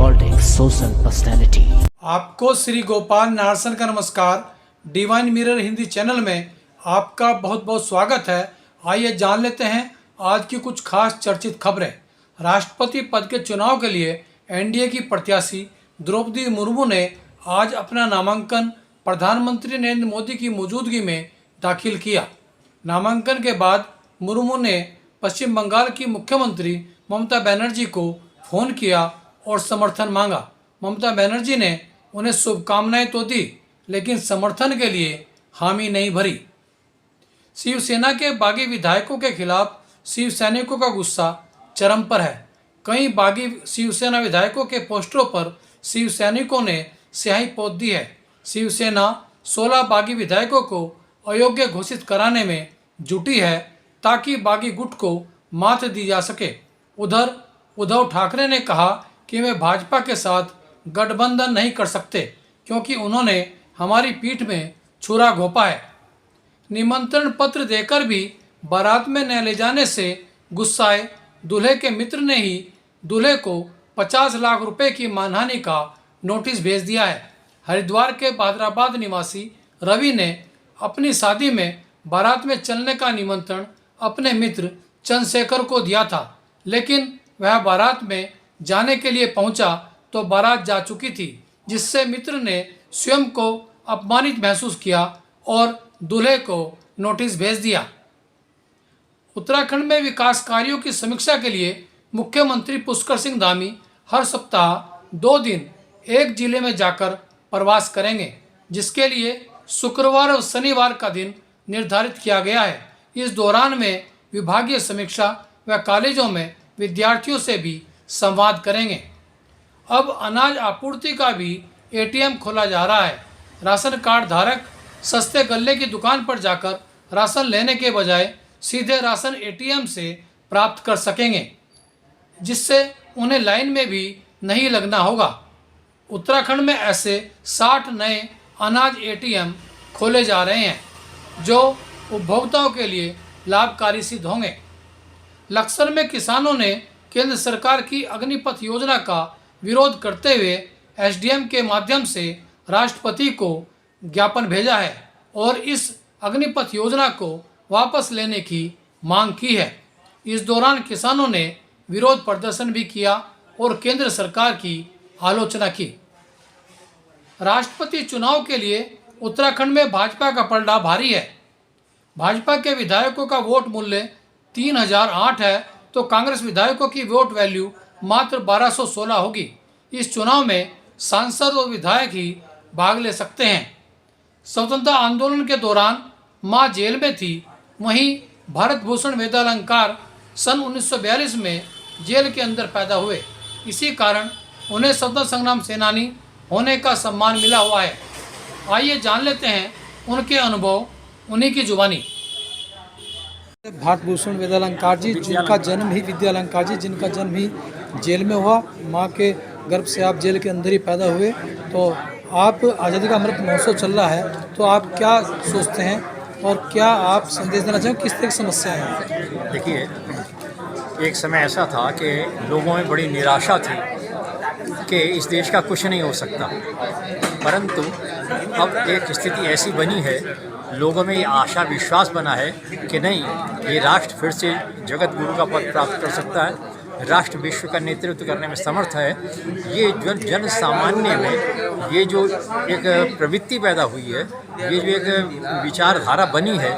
Politics, social personality. आपको श्री गोपाल नारसन का नमस्कार। डिवाइन मिरर हिंदी चैनल में आपका बहुत बहुत स्वागत है। आइए जान लेते हैं आज की कुछ खास चर्चित खबरें। राष्ट्रपति पद के चुनाव के लिए एनडीए की प्रत्याशी द्रौपदी मुर्मू ने आज अपना नामांकन प्रधानमंत्री नरेंद्र मोदी की मौजूदगी में दाखिल किया। नामांकन के बाद मुर्मू ने पश्चिम बंगाल की मुख्यमंत्री ममता बनर्जी को फोन किया और समर्थन मांगा। ममता बनर्जी ने उन्हें शुभकामनाएं तो दी, लेकिन समर्थन के लिए हामी नहीं भरी। शिवसेना के बागी विधायकों के खिलाफ शिव सैनिकों का गुस्सा चरम पर है। कई बागी शिवसेना विधायकों के पोस्टरों पर शिव सैनिकों ने स्याही पोत दी है। शिवसेना 16 बागी विधायकों को अयोग्य घोषित कराने में जुटी है ताकि बागी गुट को मात दी जा सके। उधर उद्धव ठाकरे ने कहा कि वे भाजपा के साथ गठबंधन नहीं कर सकते क्योंकि उन्होंने हमारी पीठ में छुरा घोंपा है। निमंत्रण पत्र देकर भी बारात में न ले जाने से गुस्साए दूल्हे के मित्र ने ही दूल्हे को 50 लाख रुपए की मानहानि का नोटिस भेज दिया है। हरिद्वार के बहादुराबाद निवासी रवि ने अपनी शादी में बारात में चलने का निमंत्रण अपने मित्र चंद्रशेखर को दिया था, लेकिन वह बारात में जाने के लिए पहुंचा तो बारात जा चुकी थी, जिससे मित्र ने स्वयं को अपमानित महसूस किया और दूल्हे को नोटिस भेज दिया। उत्तराखंड में विकास कार्यों की समीक्षा के लिए मुख्यमंत्री पुष्कर सिंह धामी हर सप्ताह 2 दिन एक जिले में जाकर प्रवास करेंगे, जिसके लिए शुक्रवार और शनिवार का दिन निर्धारित किया गया है। इस दौरान वे विभागीय समीक्षा व कॉलेजों में विद्यार्थियों से भी संवाद करेंगे। अब अनाज आपूर्ति का भी एटीएम खोला जा रहा है। राशन कार्ड धारक सस्ते गल्ले की दुकान पर जाकर राशन लेने के बजाय सीधे राशन एटीएम से प्राप्त कर सकेंगे, जिससे उन्हें लाइन में भी नहीं लगना होगा। उत्तराखंड में ऐसे 60 नए अनाज एटीएम खोले जा रहे हैं जो उपभोक्ताओं के लिए लाभकारी सिद्ध होंगे। लक्सर में किसानों ने केंद्र सरकार की अग्निपथ योजना का विरोध करते हुए एसडीएम के माध्यम से राष्ट्रपति को ज्ञापन भेजा है और इस अग्निपथ योजना को वापस लेने की मांग की है। इस दौरान किसानों ने विरोध प्रदर्शन भी किया और केंद्र सरकार की आलोचना की। राष्ट्रपति चुनाव के लिए उत्तराखंड में भाजपा का पलड़ा भारी है। भाजपा के विधायकों का वोट मूल्य 3008 है तो कांग्रेस विधायकों की वोट वैल्यू मात्र 1216 होगी। इस चुनाव में सांसद और विधायक ही भाग ले सकते हैं। स्वतंत्रता आंदोलन के दौरान मां जेल में थी, वहीं भारत भूषण वेदालंकार सन 1942 में जेल के अंदर पैदा हुए। इसी कारण उन्हें स्वतंत्रता संग्राम सेनानी होने का सम्मान मिला हुआ है। आइए जान लेते हैं उनके अनुभव, उन्हीं की जुबानी। भारत भूषण वेदालंकार जी, जिनका जन्म ही विद्यालंकार जी, जिनका जन्म ही जेल में हुआ, माँ के गर्भ से आप जेल के अंदर ही पैदा हुए। तो आप आज़ादी का अमृत महोत्सव चल रहा है, तो आप क्या सोचते हैं और क्या आप संदेश देना चाहें, किस तरह की समस्या है? देखिए, एक समय ऐसा था कि लोगों में बड़ी निराशा थी कि इस देश का कुछ नहीं हो सकता, परंतु अब एक स्थिति ऐसी बनी है, लोगों में ये आशा विश्वास बना है कि नहीं, ये राष्ट्र फिर से जगत गुरु का पद प्राप्त कर सकता है, राष्ट्र विश्व का नेतृत्व करने में समर्थ है। ये जन सामान्य में ये जो एक प्रवृत्ति पैदा हुई है, ये जो एक विचारधारा बनी है,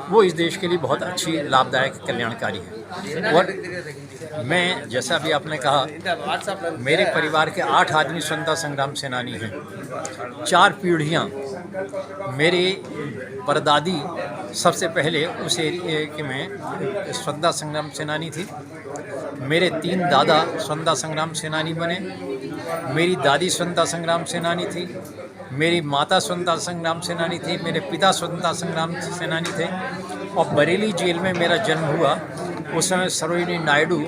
वो इस देश के लिए बहुत अच्छी, लाभदायक, कल्याणकारी है। और मैं, जैसा भी आपने कहा, मेरे परिवार के 8 आदमी स्वतंत्रता संग्राम सेनानी हैं। 4 पीढ़ियाँ, मेरी परदादी सबसे पहले उस एरिया में स्वतंत्रता संग्राम सेनानी थी। मेरे 3 दादा स्वतंत्रता संग्राम सेनानी बने। मेरी दादी स्वतंत्रता संग्राम सेनानी थी। मेरी माता स्वतंत्रता संग्राम सेनानी थी। मेरे पिता स्वतंत्रता संग्राम सेनानी थे। और बरेली जेल में मेरा जन्म हुआ, उस समय सरोजिनी नायडू,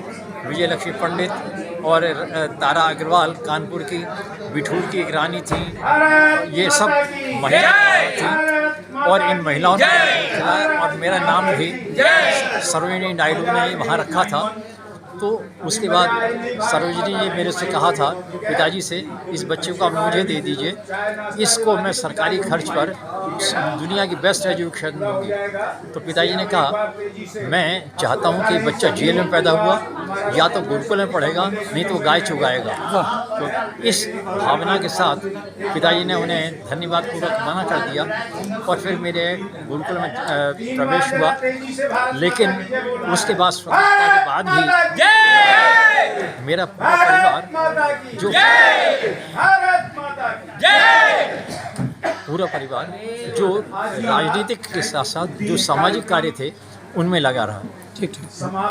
विजय लक्ष्मी पंडित और तारा अग्रवाल कानपुर की, बिठूर की एक रानी थी, ये सब महिलाएं थी और इन महिलाओं ने और मेरा नाम भी सरोजिनी नायडू ने वहाँ रखा था। तो उसके बाद सरोजिनी ने मेरे से कहा था पिताजी से, इस बच्चे को आप मुझे दे दीजिए, इसको मैं सरकारी खर्च पर दुनिया की बेस्ट एजुकेशन दूँगी। तो पिताजी ने कहा मैं चाहता हूँ कि बच्चा जेल में पैदा हुआ, या तो गुरुकुल में पढ़ेगा, नहीं तो गाय चुगाएगा। तो इस भावना के साथ पिताजी ने उन्हें धन्यवाद पूर्वक मना कर दिया और फिर मेरे गुरुकुल में प्रवेश हुआ। लेकिन उसके बाद स्वतंत्रता के बाद भी मेरा पूरा परिवार जो राजनीतिक के साथ साथ जो सामाजिक कार्य थे उनमें लगा रहा। ठीक ठीक।